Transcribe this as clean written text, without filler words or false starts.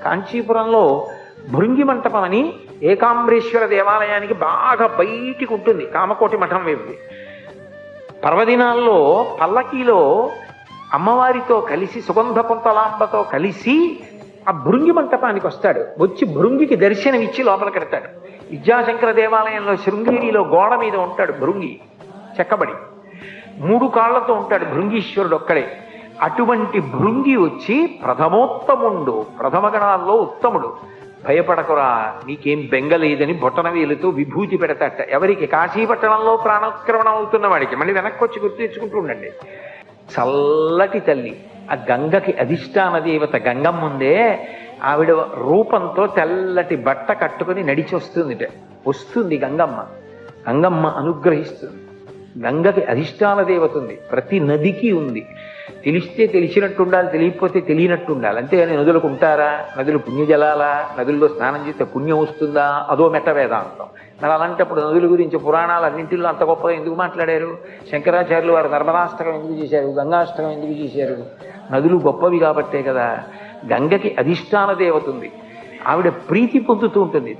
కాంచీపురంలో భృంగి మంటపం అని ఏకాంబరేశ్వర దేవాలయానికి బాగా బయటికి ఉంటుంది, కామకోటి మఠం వైపు. పర్వదినాల్లో పల్లకీలో అమ్మవారితో కలిసి సుగంధ కుంతలాంబతో కలిసి ఆ భృంగి మంటపానికి వస్తాడు. వచ్చి భృంగికి దర్శనం ఇచ్చి లోపలికి వెడతాడు. విద్యాశంకర దేవాలయంలో శృంగేరిలో గోడ మీద ఉంటాడు భృంగి, చెక్కబడి 3 కాళ్లతో ఉంటాడు భృంగీశ్వరుడు ఒక్కడే. అటువంటి భృంగి వచ్చి ప్రథమోత్తముండు, ప్రథమ గణాల్లో ఉత్తముడు, భయపడకురా నీకేం బెంగలేదని బొటనవేలుతో విభూతి పెడతాట. ఎవరికి? కాశీపట్టణంలో ప్రాణోత్క్రమణం అవుతున్న వాడికి. మళ్ళీ వెనక్కి వచ్చి గుర్తు తెచ్చుకుంటూ ఉండండి. చల్లటి తల్లి, ఆ గంగకి అధిష్టాన దేవత గంగమ్మ ఉందే, ఆవిడ రూపంతో తెల్లటి బట్ట కట్టుకుని నడిచి వస్తుంది గంగమ్మ. గంగమ్మ అనుగ్రహిస్తుంది. గంగకి అధిష్టాన దేవత ఉంది, ప్రతి నదికి ఉంది. తెలిస్తే తెలిసినట్టు ఉండాలి, తెలియకపోతే తెలియనట్టు ఉండాలి. అంతేగాని నదులకు ఉంటారా? నదులు పుణ్యజలాలా? నదుల్లో స్నానం చేస్తే పుణ్యం వస్తుందా? అదో మెట్ట వేదాంతం. మరి అలాంటప్పుడు నదుల గురించి పురాణాలు అన్నింటిలో అంత గొప్పగా ఎందుకు మాట్లాడారు? శంకరాచార్యులు వారు నర్మదాష్టకం ఎందుకు చేశారు? గంగాష్టకం ఎందుకు చేశారు? నదులు గొప్పవి కాబట్టే కదా. గంగకి అధిష్టాన దేవత ఉంది, ఆవిడ ప్రీతి పొందుతూ ఉంటుంది.